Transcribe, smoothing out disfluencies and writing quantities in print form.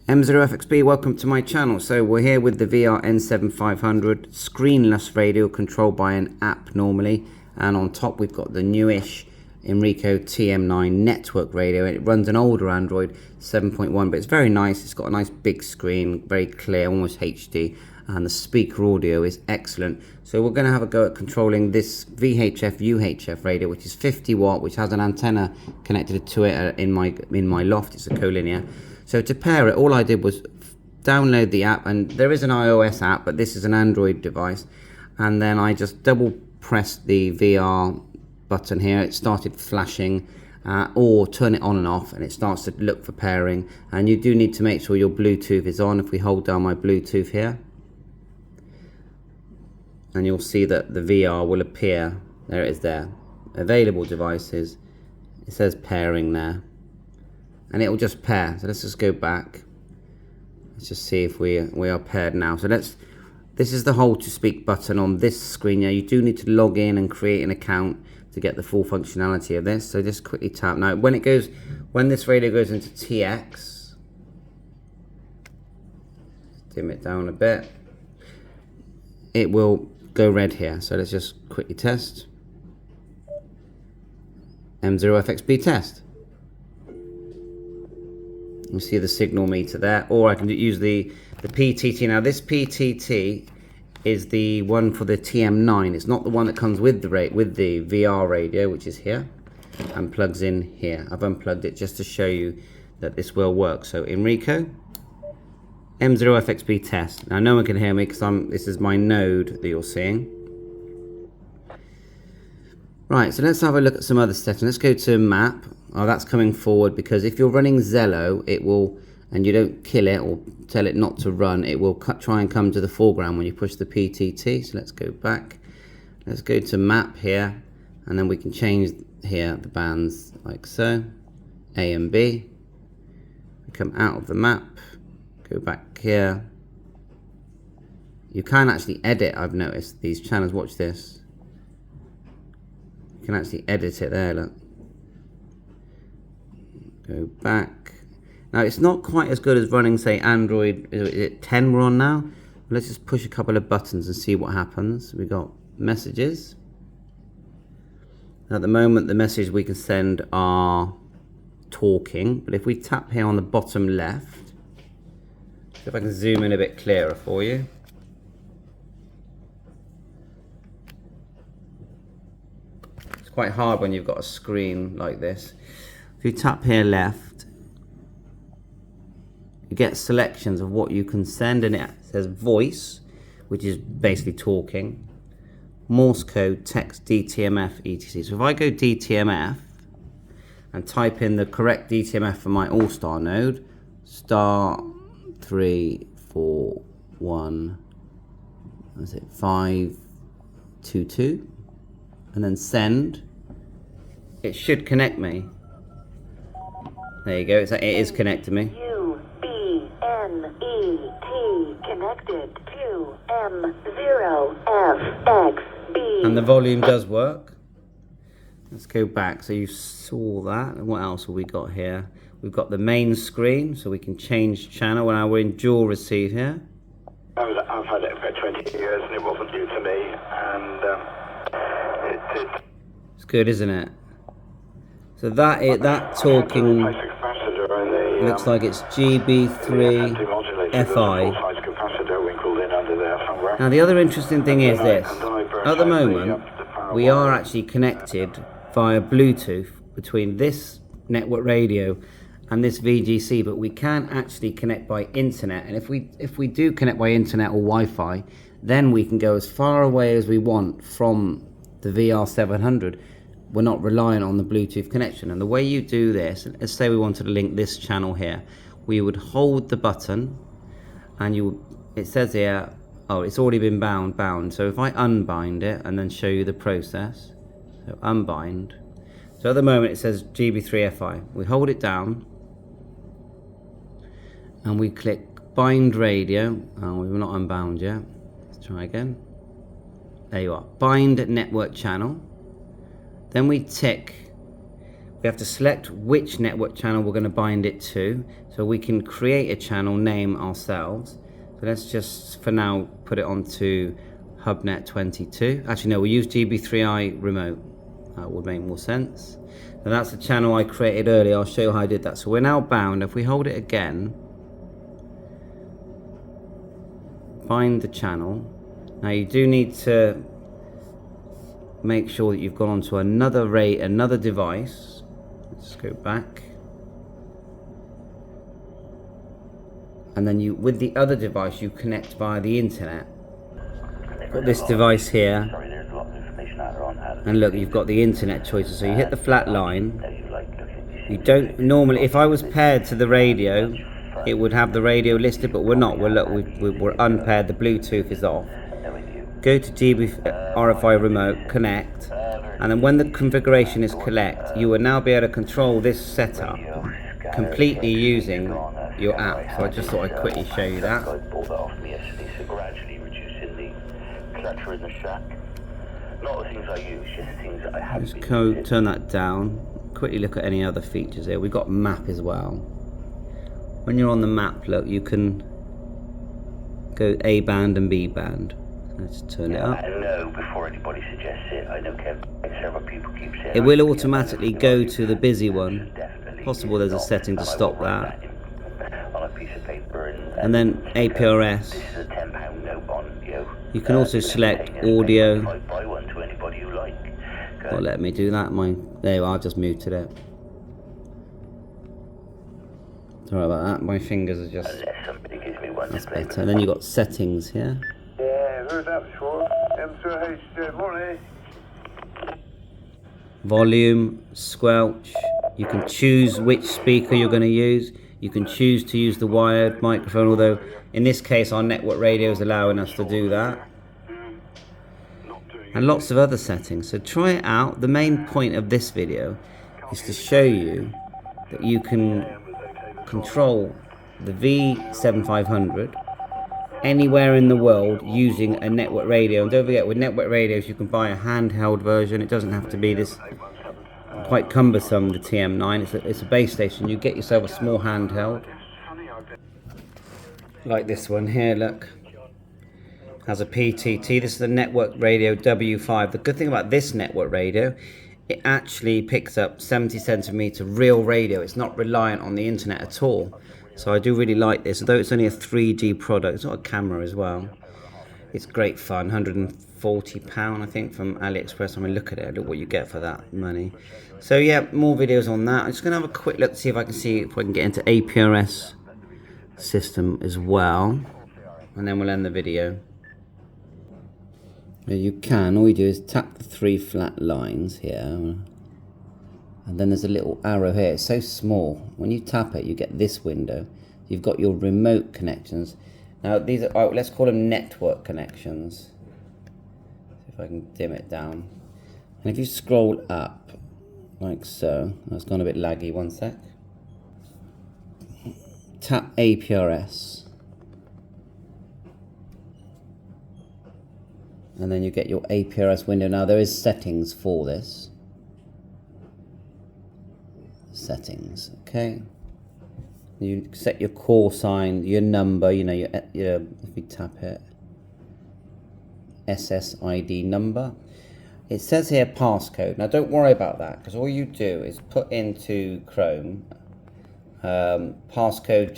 M0FXB, welcome to my channel. So we're here with the VR N7500 screenless radio controlled by an app normally, and on top we've got the newish Inrico TM9 network radio. It runs an older Android 7.1, but it's very nice. It's got a nice big screen, very clear, almost HD, and the speaker audio is excellent. So we're going to have a go at controlling this VHF UHF radio, which is 50 watt, which has an antenna connected to it in my loft. It's a collinear. So to pair it, all I did was download the app, and there is an iOS app, but this is an Android device, and then I just double pressed the VR button here. It started flashing, or turn it on and off, and it starts to look for pairing. And you do need to make sure your Bluetooth is on. If we hold down my Bluetooth here, and you'll see that the VR will appear. There it is there. Available devices. It says pairing there. And it will just pair. So let's just go back. Let's just see if we are paired now. So this is the hold to speak button on this screen. Now you do need to log in and create an account to get the full functionality of this. So just quickly tap. Now when this radio goes into TX, dim it down a bit, it will go red here. So let's just quickly test. M0FXB test. You see the signal meter there, or I can use the PTT. Now this PTT is the one for the TM9. It's not the one that comes with the VR radio, which is here, and plugs in here. I've unplugged it just to show you that this will work. So Inrico M0FXB test. Now no one can hear me because this is my node that you're seeing. Right, so let's have a look at some other settings. Let's go to map. Oh, that's coming forward because if you're running ZELLO, it will, and you don't kill it or tell it not to run, it will try and come to the foreground when you push the PTT. So let's go back. Let's go to map here, and then we can change here the bands like so, A and B. We come out of the map, go back here. You can actually edit, I've noticed, these channels. Watch this. You can actually edit it there, look. Go back. Now it's not quite as good as running, say, Android, is it 10 we're on now? Let's just push a couple of buttons and see what happens. We got messages. At the moment the messages we can send are talking, but if we tap here on the bottom left, see if I can zoom in a bit clearer for you. It's quite hard when you've got a screen like this. If you tap here left, you get selections of what you can send, and it says voice, which is basically talking, Morse code, text, DTMF, etc. So if I go DTMF and type in the correct DTMF for my all-star node, star 341, what is it, 522, and then send, it should connect me. There you go, it is connected me. UBNET connected to M0FXB. And the volume does work. Let's go back. So you saw that. And what else have we got here? We've got the main screen, so we can change channel. Now we're in dual receive here. I've had it for 20 years and it wasn't new to me. And it's good, isn't it? So that talking looks like it's GB3FI. Now the other interesting thing is this. At the moment, we are actually connected via Bluetooth between this network radio and this VGC, but we can actually connect by internet. And if we do connect by internet or Wi-Fi, then we can go as far away as we want from the VR 700. We're not reliant on the Bluetooth connection. And the way you do this, let's say we wanted to link this channel here, we would hold the button, and it says here, oh, it's already been bound. So if I unbind it and then show you the process, so unbind. So at the moment it says GB3FI. We hold it down and we click bind radio. Oh, we've not unbound yet. Let's try again. There you are, bind network channel. Then we tick we have to select which network channel we're going to bind it to. So we can create a channel name ourselves. So let's just, for now, put it onto HubNet 22. Actually, no, we'll use GB3i remote. That would make more sense. And that's the channel I created earlier. I'll show you how I did that. So we're now bound. If we hold it again, bind the channel. Now you do need to make sure that you've gone onto another device. Let's go back. And then with the other device, you connect via the internet. Got this device here. And look, you've got the internet choices. So you hit the flat line. You don't normally, if I was paired to the radio, it would have the radio listed, but we're not. We're unpaired. The Bluetooth is off. Go to RFI remote, connect, and then when the configuration is collect, you will now be able to control this setup completely using your app. So I just thought I'd quickly show you that. Just turn that down. Quickly look at any other features here. We've got map as well. When you're on the map, look, you can go A band and B band. Let's turn it up. I know before anybody suggests it, I know several people keep saying it will automatically go to the busy one. Possible there's a setting to stop that. On a piece of paper and then APRS. This is a £10 note on, you can also select audio. Buy one to anybody you like. Well, let me do that. There you are, I've just moved it. Sorry about that, my fingers are just... Unless somebody gives me one. That's better. And then you've got settings here. Yeah, heard that before. M2H, morning. Volume, squelch. You can choose which speaker you're going to use. You can choose to use the wired microphone, although in this case our network radio is allowing us to do that. And lots of other settings. So try it out. The main point of this video is to show you that you can control the V7500 anywhere in the world using a network radio. And don't forget, with network radios you can buy a handheld version. It doesn't have to be this quite cumbersome, the TM9. It's a base station. You get yourself a small handheld like this one here, look, has a PTT. This is the network radio W5. The good thing about this network radio, it actually picks up 70 centimeter real radio. It's not reliant on the internet at all. So I do really like this, although it's only a 3G product. It's got a camera as well. It's great fun. £140 I think from AliExpress. I mean, look at it. Look what you get for that money. So yeah, more videos on that. I'm just gonna have a quick look to see if I can get into APRS system as well, and then we'll end the video. You can, all you do is tap the 3 flat lines here, and then there's a little arrow here. It's so small. When you tap it, you get this window. You've got your remote connections. Now these are, let's call them network connections. See if I can dim it down. And if you scroll up, like so, that's gone a bit laggy, one sec. Tap APRS. And then you get your APRS window. Now there is settings for this. Settings, okay. You set your call sign, your number, you know, your if you tap it, SSID number. It says here passcode. Now don't worry about that, because all you do is put into Chrome passcode